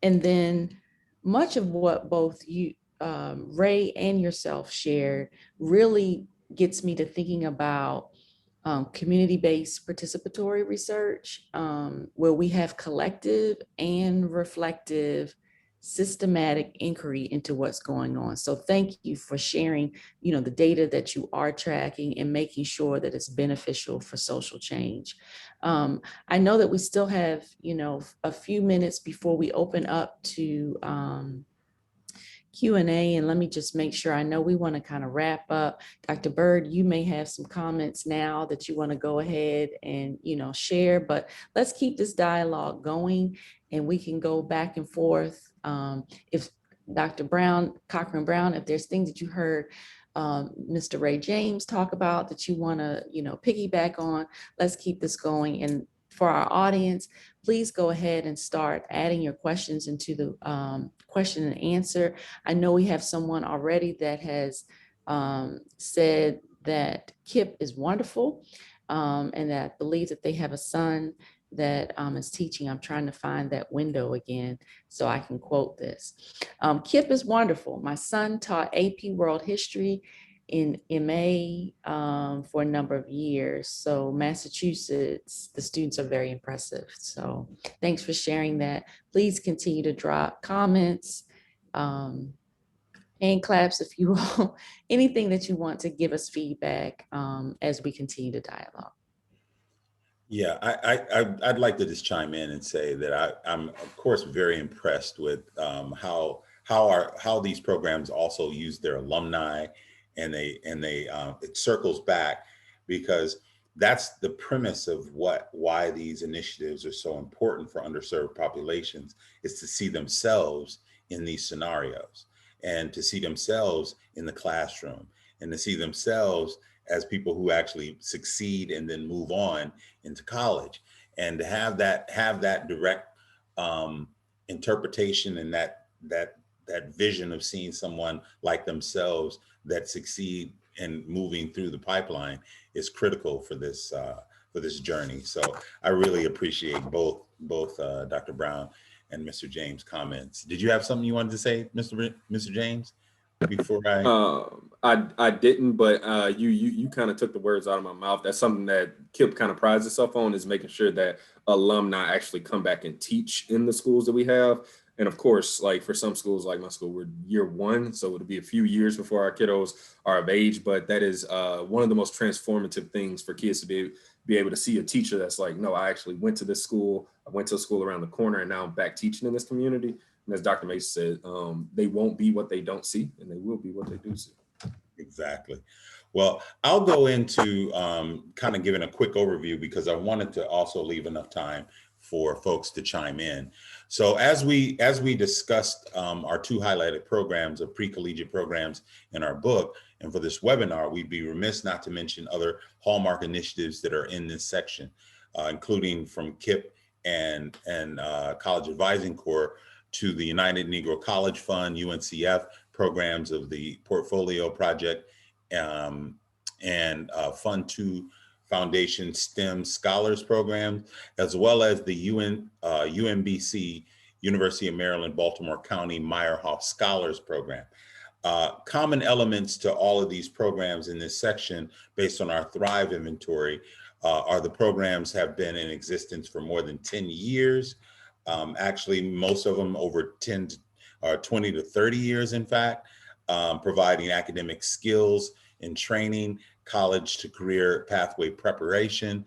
then much of what both you, Ray, and yourself shared really gets me to thinking about community-based participatory research, where we have collective and reflective systematic inquiry into what's going on. So thank you for sharing, the data that you are tracking and making sure that it's beneficial for social change. I know that we still have, a few minutes before we open up to Q&A, and let me just make sure, I know we want to kind of wrap up. Dr. Byrd, you may have some comments now that you want to go ahead and, share, but let's keep this dialogue going, and we can go back and forth. If Dr. Brown, Cochrane-Brown, if there's things that you heard Mr. Ray James talk about that you want to, piggyback on, let's keep this going. And for our audience, please go ahead and start adding your questions into the question and answer. I know we have someone already that has said that KIPP is wonderful, and that believes that they have a son that is teaching. I'm trying to find that window again so I can quote this. KIPP is wonderful. My son taught AP World History in MA for a number of years. So Massachusetts, the students are very impressive. So thanks for sharing that. Please continue to drop comments, hand claps if you will, anything that you want to give us feedback as we continue to dialogue. Yeah, I'd like to just chime in and say that I'm of course very impressed with how these programs also use their alumni, and it circles back, because that's the premise of why these initiatives are so important for underserved populations, is to see themselves in these scenarios, and to see themselves in the classroom, and to see themselves as people who actually succeed and then move on into college, and to have that direct interpretation, and that vision of seeing someone like themselves that succeed and moving through the pipeline is critical for this journey. So I really appreciate both Dr. Brown and Mr. James' comments. Did you have something you wanted to say, Mr. James, before I didn't, but you kind of took the words out of my mouth. That's something that KIPP kind of prides itself on, is making sure that alumni actually come back and teach in the schools that we have. And of course, like for some schools, like my school, we're year one, so it'll be a few years before our kiddos are of age. But that is one of the most transformative things for kids to be able to see a teacher that's like, no, I actually went to this school. I went to a school around the corner, and now I'm back teaching in this community. And as Dr. Mason said, they won't be what they don't see, and they will be what they do see. Exactly. Well, I'll go into kind of giving a quick overview, because I wanted to also leave enough time for folks to chime in. So as we discussed our two highlighted programs of pre-collegiate programs in our book, and for this webinar, we'd be remiss not to mention other hallmark initiatives that are in this section, including from KIPP and College Advising Corps to the United Negro College Fund, UNCF programs of the Portfolio Project, and Fund 2 Foundation STEM Scholars Program, as well as the UMBC, University of Maryland, Baltimore County Meyerhoff Scholars Program. Common elements to all of these programs in this section, based on our Thrive inventory, are the programs have been in existence for more than 10 years. Actually, most of them over 20 to 30 years, in fact, providing academic skills and training, college to career pathway preparation,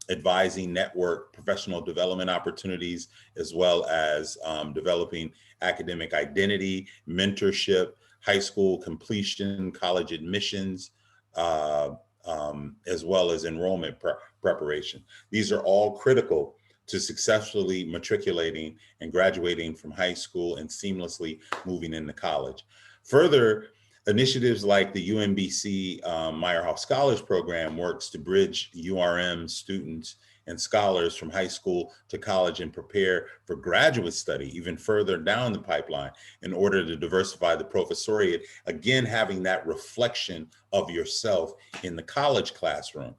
advising network professional development opportunities, as well as developing academic identity, mentorship, high school completion, college admissions, as well as enrollment preparation. These are all critical to successfully matriculating and graduating from high school and seamlessly moving into college. Further, initiatives like the UMBC Meyerhoff Scholars Program works to bridge URM students and scholars from high school to college and prepare for graduate study even further down the pipeline in order to diversify the Professoriate, again, having that reflection of yourself in the college classroom.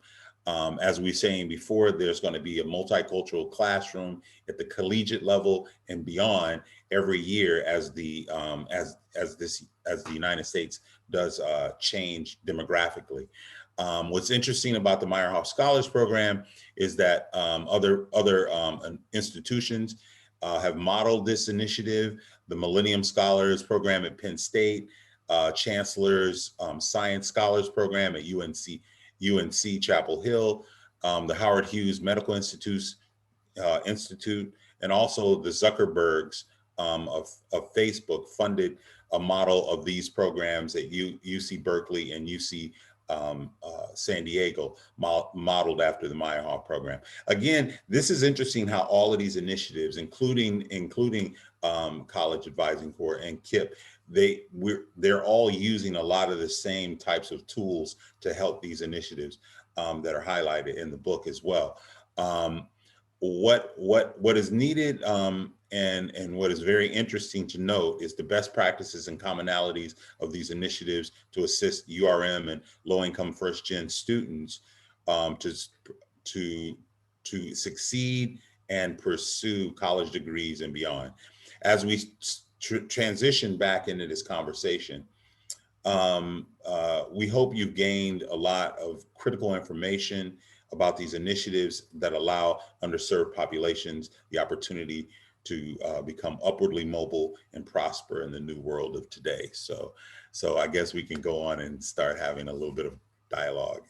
As we were saying before, there's going to be a multicultural classroom at the collegiate level and beyond every year as the United States does change demographically. What's interesting about the Meyerhoff Scholars Program is that other institutions have modeled this initiative. The Millennium Scholars Program at Penn State, Chancellor's Science Scholars Program at UNC Chapel Hill, the Howard Hughes Medical Institute, and also the Zuckerbergs of Facebook funded a model of these programs at UC Berkeley and UC San Diego, modeled after the Meyerhoff program. Again, this is interesting how all of these initiatives, including College Advising Corps and KIPP, they're all using a lot of the same types of tools to help these initiatives that are highlighted in the book as well. What is needed and what is very interesting to note is the best practices and commonalities of these initiatives to assist URM and low-income first-gen students to succeed and pursue college degrees and beyond. As we transition back into this conversation, we hope you've gained a lot of critical information about these initiatives that allow underserved populations the opportunity to become upwardly mobile and prosper in the new world of today. So I guess we can go on and start having a little bit of dialogue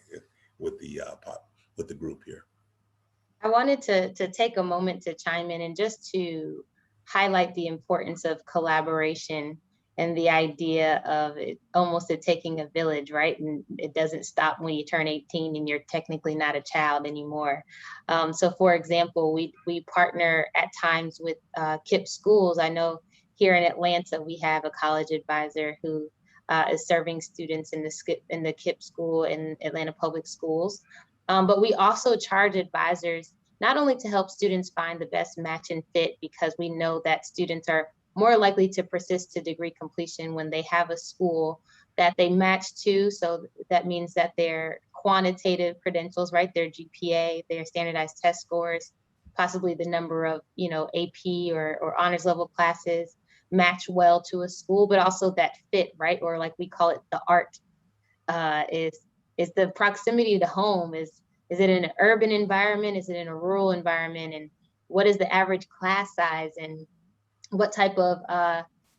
with the group here. I wanted to take a moment to chime in and just to highlight the importance of collaboration and the idea of it almost it taking a village, right? And it doesn't stop when you turn 18 and you're technically not a child anymore. So for example, we partner at times with KIPP schools. I know here in Atlanta, we have a college advisor who is serving students in the KIPP school in Atlanta Public Schools. But we also charge advisors not only to help students find the best match and fit, because we know that students are more likely to persist to degree completion when they have a school that they match to. So that means that their quantitative credentials, right, their GPA, their standardized test scores, possibly the number of, AP or honors level classes match well to a school, but also that fit, right? Or like we call it the art, is the proximity to home. Is it in an urban environment? Is it in a rural environment? And what is the average class size? And what type of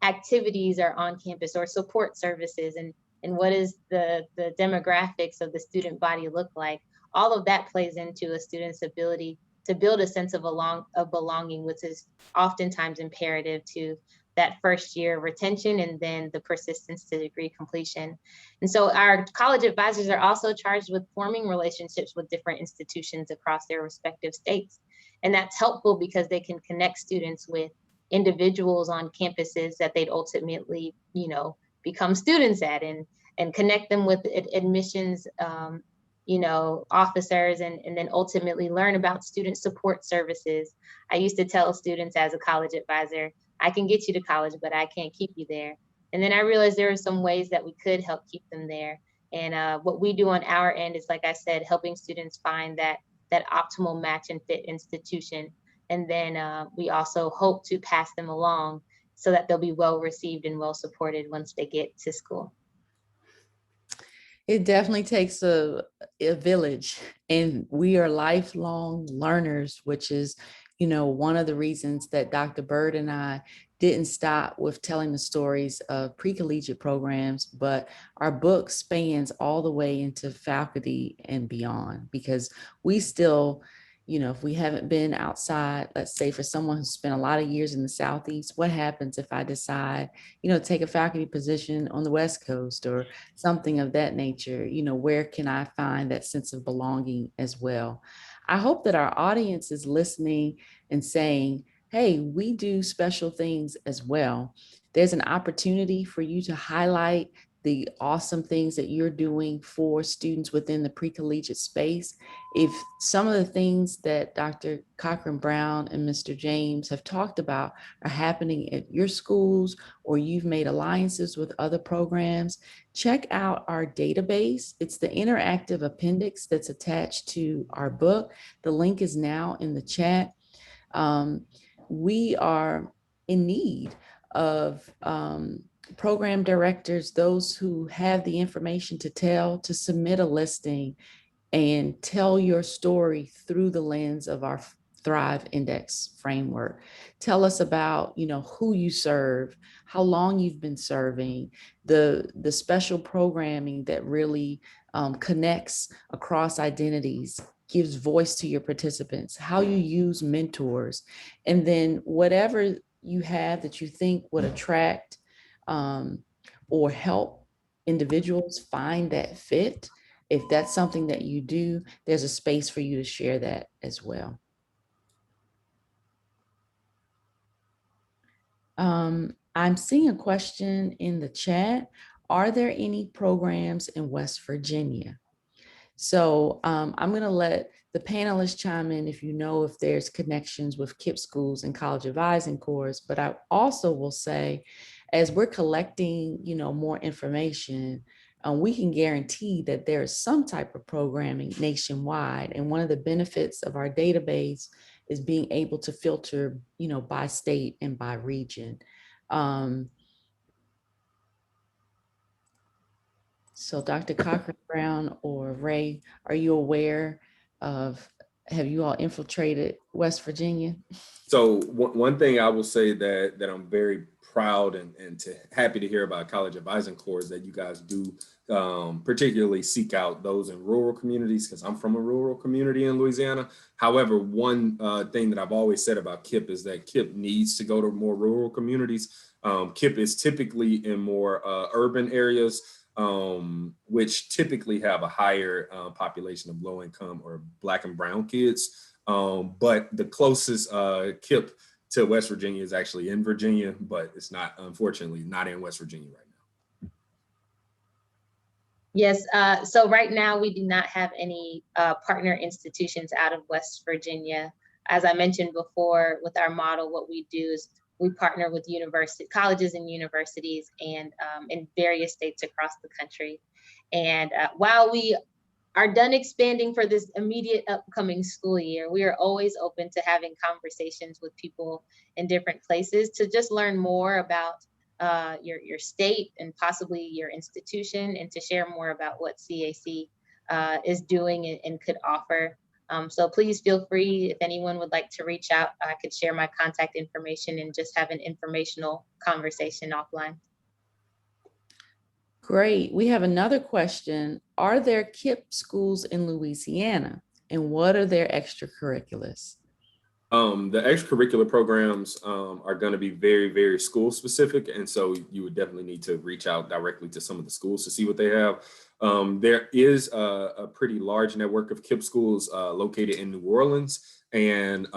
activities are on campus or support services? And what is the demographics of the student body look like? All of that plays into a student's ability to build a sense of belonging, which is oftentimes imperative to that first year retention and then the persistence to degree completion. And so our college advisors are also charged with forming relationships with different institutions across their respective states. And that's helpful because they can connect students with individuals on campuses that they'd ultimately, become students at, and connect them with admissions, officers, and then ultimately learn about student support services. I used to tell students as a college advisor, I can get you to college, but I can't keep you there. And then I realized there are some ways that we could help keep them there. And what we do on our end is, like I said, helping students find that optimal match and fit institution. And then we also hope to pass them along so that they'll be well received and well supported once they get to school. It definitely takes a village, and we are lifelong learners, which is, one of the reasons that Dr. Byrd and I didn't stop with telling the stories of pre-collegiate programs, but our book spans all the way into faculty and beyond, because we still, if we haven't been outside, let's say for someone who's spent a lot of years in the Southeast, what happens if I decide, take a faculty position on the West Coast or something of that nature? Where can I find that sense of belonging as well? I hope that our audience is listening and saying, hey, we do special things as well. There's an opportunity for you to highlight the awesome things that you're doing for students within the pre-collegiate space. If some of the things that Dr. Cochrane-Brown and Mr. James have talked about are happening at your schools, or you've made alliances with other programs, check out our database. It's the interactive appendix that's attached to our book. The link is now in the chat. We are in need of program directors, those who have the information to tell, to submit a listing and tell your story through the lens of our Thrive Index framework. Tell us about, who you serve, how long you've been serving, the special programming that really connects across identities, gives voice to your participants, how you use mentors, and then whatever you have that you think would attract or help individuals find that fit. If that's something that you do, there's a space for you to share that as well. I'm seeing a question in the chat. Are there any programs in West Virginia? So I'm going to let the panelists chime in if if there's connections with KIPP schools and college advising corps. But I also will say, as we're collecting, more information, we can guarantee that there is some type of programming nationwide. And one of the benefits of our database is being able to filter, by state and by region. So Dr. Cochrane-Brown or Ray, are you aware of, have you all infiltrated West Virginia? So one thing I will say that I'm very proud and happy to hear about College Advising Corps is that you guys do particularly seek out those in rural communities, because I'm from a rural community in Louisiana. However, one thing that I've always said about KIPP is that KIPP needs to go to more rural communities. KIPP is typically in more urban areas, which typically have a higher population of low income or Black and brown kids. But the closest KIPP to West Virginia is actually in Virginia, but it's not, unfortunately, not in West Virginia right now. Yes, so right now we do not have any partner institutions out of West Virginia. As I mentioned before, with our model, what we do is we partner with colleges and universities and in various states across the country. And while we are done expanding for this immediate upcoming school year, we are always open to having conversations with people in different places to just learn more about your state and possibly your institution, and to share more about what CAC is doing and could offer. So please feel free, if anyone would like to reach out, I could share my contact information and just have an informational conversation offline. Great. We have another question. Are there KIPP schools in Louisiana, and what are their extracurriculars? The extracurricular programs are going to be very, very school specific. And so you would definitely need to reach out directly to some of the schools to see what they have. There is a pretty large network of KIPP schools located in New Orleans. And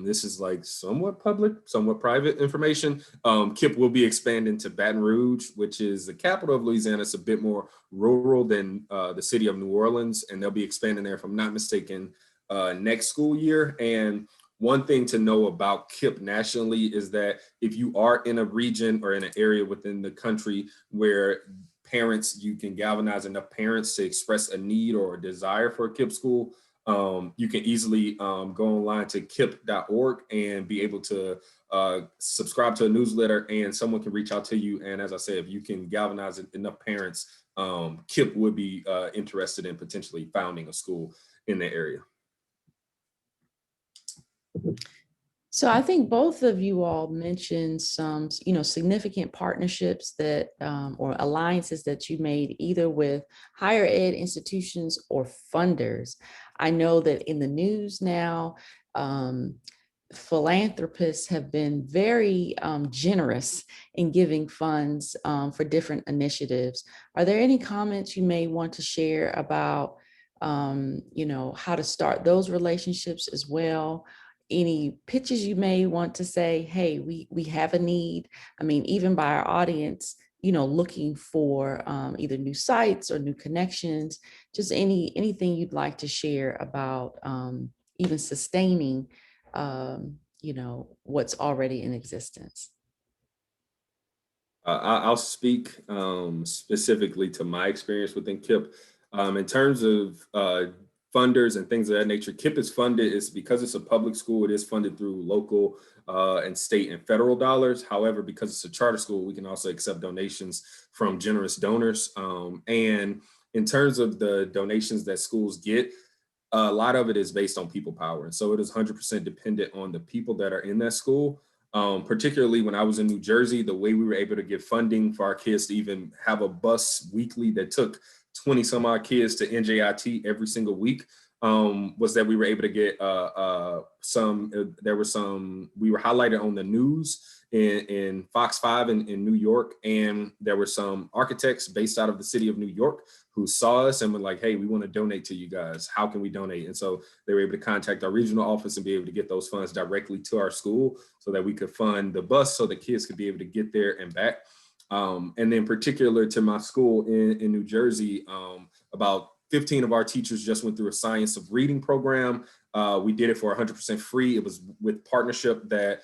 this is like somewhat public, somewhat private information. KIPP will be expanding to Baton Rouge, which is the capital of Louisiana. It's a bit more rural than the city of New Orleans. And they'll be expanding there, if I'm not mistaken, next school year. And one thing to know about KIPP nationally is that if you are in a region or in an area within the country where you can galvanize enough parents to express a need or a desire for a KIPP school, you can easily go online to kipp.org and be able to subscribe to a newsletter, and someone can reach out to you. And as I said, if you can galvanize enough parents, KIPP would be interested in potentially founding a school in the area. So I think both of you all mentioned some, significant partnerships that or alliances that you made either with higher ed institutions or funders. I know that in the news now, philanthropists have been very generous in giving funds for different initiatives. Are there any comments you may want to share about, how to start those relationships as well? Any pitches you may want to say, hey, we have a need. I mean, even by our audience, looking for either new sites or new connections, just anything you'd like to share about even sustaining, what's already in existence. I'll speak specifically to my experience within KIPP. In terms of funders and things of that nature, KIPP is funded, is because it's a public school, it is funded through local and state and federal dollars. However, because it's a charter school, we can also accept donations from generous donors. And in terms of the donations that schools get, a lot of it is based on people power. And so it is 100% dependent on the people that are in that school. Particularly when I was in New Jersey, the way we were able to get funding for our kids to even have a bus weekly that took 20 some odd kids to NJIT every single week was that we were able to get we were highlighted on the news in Fox 5 in New York. And there were some architects based out of the city of New York who saw us and were like, hey, we want to donate to you guys. How can we donate? And so they were able to contact our regional office and be able to get those funds directly to our school so that we could fund the bus so the kids could be able to get there and back. And then particular to my school in New Jersey, about 15 of our teachers just went through a Science of Reading program. We did it for 100% free. It was with partnership that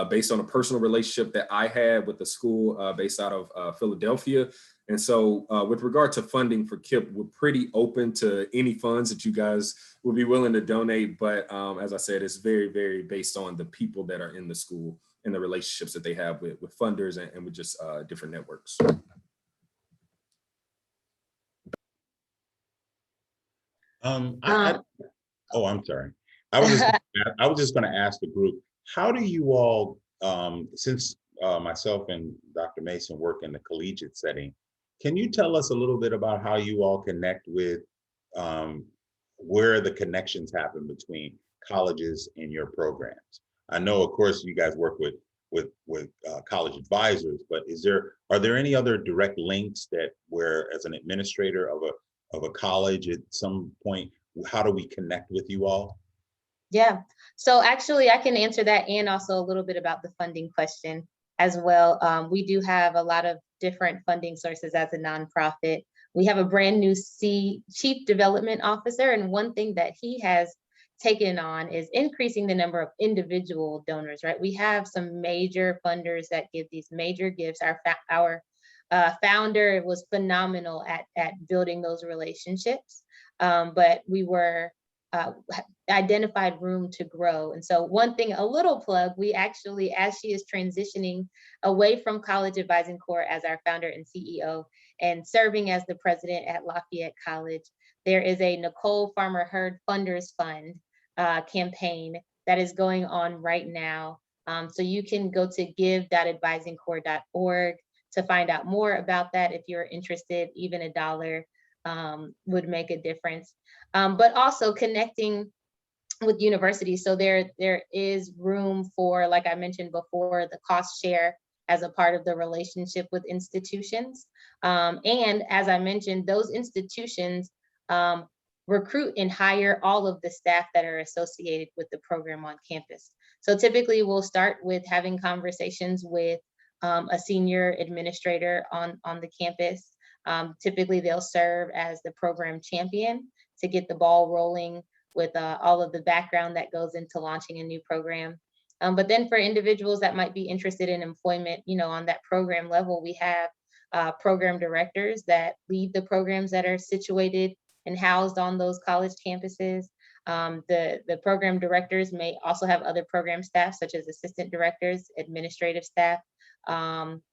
based on a personal relationship that I had with the school based out of Philadelphia. And so with regard to funding for KIPP, we're pretty open to any funds that you guys would be willing to donate. But as I said, it's very, very based on the people that are in the school and the relationships that they have with funders and with just different networks. I'm sorry. I was just going to ask the group, how do you all, since myself and Dr. Mason work in the collegiate setting, can you tell us a little bit about how you all connect with where the connections happen between colleges and your programs? I know, of course, you guys work with with college advisors, but are there any other direct links that where, as an administrator of a college at some point, how do we connect with you all? Yeah, so actually I can answer that and also a little bit about the funding question as well. We do have a lot of different funding sources as a nonprofit. We have a brand new Chief Development Officer, and one thing that he has taken on is increasing the number of individual donors, right? We have some major funders that give these major gifts. Our founder was phenomenal at building those relationships, but we were identified room to grow. And so one thing, a little plug, we actually, as she is transitioning away from College Advising Corps as our founder and CEO and serving as the president at Lafayette College, there is a Nicole Farmer Hurd Funders Fund campaign that is going on right now. So you can go to give.advisingcorps.org to find out more about that if you're interested. Even $1 would make a difference. But also connecting with universities. So there is room for, like I mentioned before, the cost share as a part of the relationship with institutions. And as I mentioned, those institutions recruit and hire all of the staff that are associated with the program on campus. So typically we'll start with having conversations with a senior administrator on the campus. Typically they'll serve as the program champion to get the ball rolling with all of the background that goes into launching a new program. But then for individuals that might be interested in employment, on that program level, we have program directors that lead the programs that are situated and housed on those college campuses. The program directors may also have other program staff, such as assistant directors, administrative staff,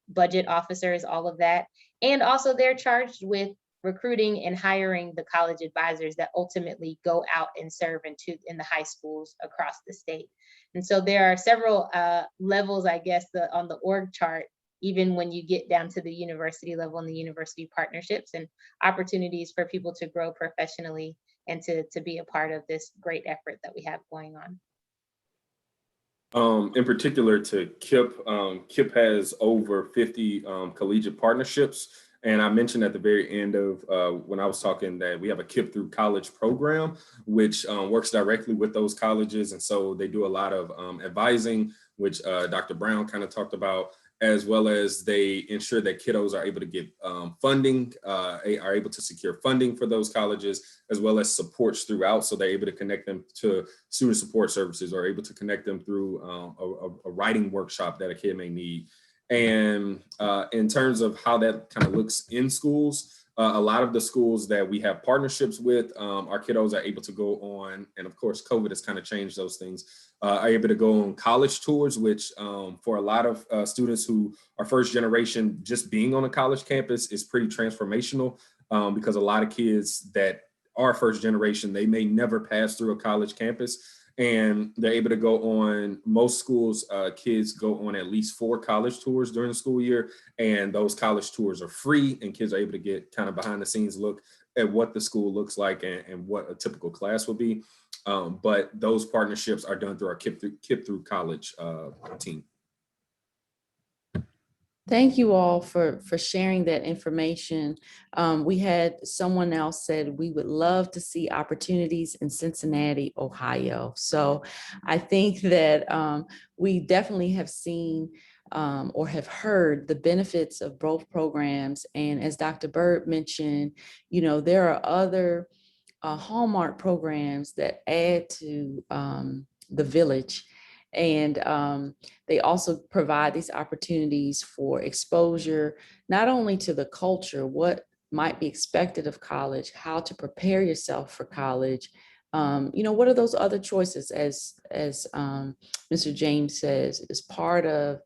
budget officers, all of that. And also they're charged with recruiting and hiring the college advisors that ultimately go out and serve in the high schools across the state. And so there are several levels, I guess, on the org chart, even when you get down to the university level and the university partnerships and opportunities for people to grow professionally and to be a part of this great effort that we have going on. In particular to KIPP, KIPP has over 50 collegiate partnerships. And I mentioned at the very end of when I was talking that we have a KIPP through college program, which works directly with those colleges. And so they do a lot of advising, which Dr. Brown kind of talked about, as well as they ensure that kiddos are able to get funding, are able to secure funding for those colleges, as well as supports throughout. So they're able to connect them to student support services, or able to connect them through a writing workshop that a kid may need. And in terms of how that kind of looks in schools, a lot of the schools that we have partnerships with, our kiddos are able to go on, and of course, COVID has kind of changed those things, are able to go on college tours, which for a lot of students who are first generation, just being on a college campus is pretty transformational, because a lot of kids that are first generation, they may never pass through a college campus. And they're able to go on, most schools, kids go on at least 4 college tours during the school year. And those college tours are free, and kids are able to get kind of behind the scenes look at what the school looks like and what a typical class would be. But those partnerships are done through our KIPP through college team. Thank you all for sharing that information. We had someone else said we would love to see opportunities in Cincinnati, Ohio. So I think that we definitely have seen or have heard the benefits of both programs. And as Dr. Byrd mentioned, there are other hallmark programs that add to the village. And they also provide these opportunities for exposure, not only to the culture, what might be expected of college, how to prepare yourself for college. What are those other choices, as Mr. James says, is part of,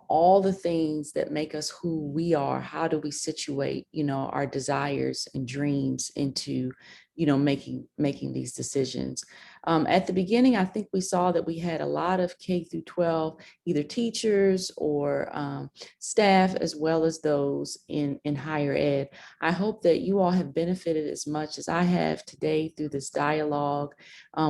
all the things that make us who we are. How do we situate, our desires and dreams into, making these decisions? At the beginning, I think we saw that we had a lot of K through 12, either teachers or staff, as well as those in higher ed. I hope that you all have benefited as much as I have today through this dialogue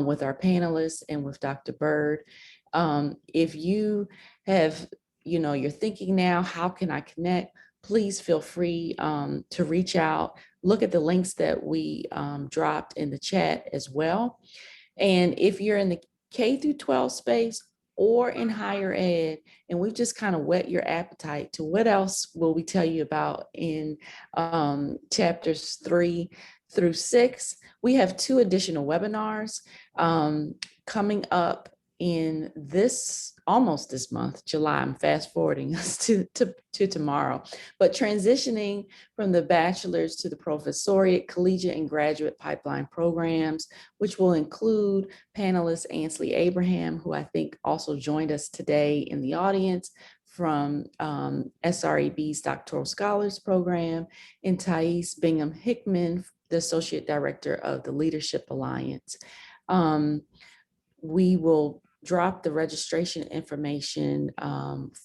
with our panelists and with Dr. Byrd. If you have, you're thinking now, how can I connect? Please feel free to reach out. Look at the links that we dropped in the chat as well. And if you're in the K through 12 space or in higher ed, and we've just kind of whet your appetite to what else will we tell you about in chapters 3 through 6, we have 2 additional webinars coming up in almost this month, July. I'm fast forwarding us to tomorrow, but transitioning from the bachelor's to the professoriate, collegiate, and graduate pipeline programs, which will include panelist Ansley Abraham, who I think also joined us today in the audience from SREB's Doctoral Scholars Program, and Thais Bingham Hickman, the Associate Director of the Leadership Alliance. We will drop the registration information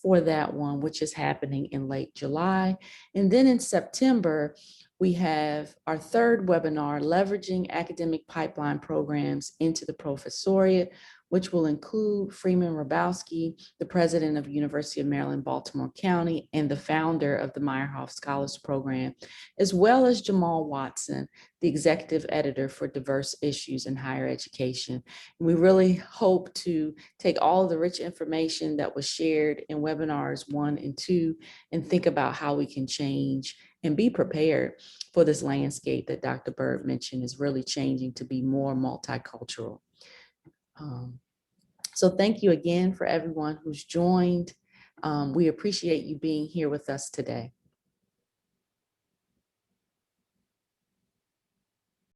for that one, which is happening in late July. And then in September, we have our 3rd webinar, Leveraging Academic Pipeline Programs into the Professoriate, which will include Freeman Rabowski, the president of University of Maryland, Baltimore County, and the founder of the Meyerhoff Scholars Program, as well as Jamal Watson, the executive editor for Diverse Issues in Higher Education. And we really hope to take all of the rich information that was shared in webinars 1 and 2 and think about how we can change and be prepared for this landscape that Dr. Byrd mentioned is really changing to be more multicultural. So thank you again for everyone who's joined. We appreciate you being here with us today.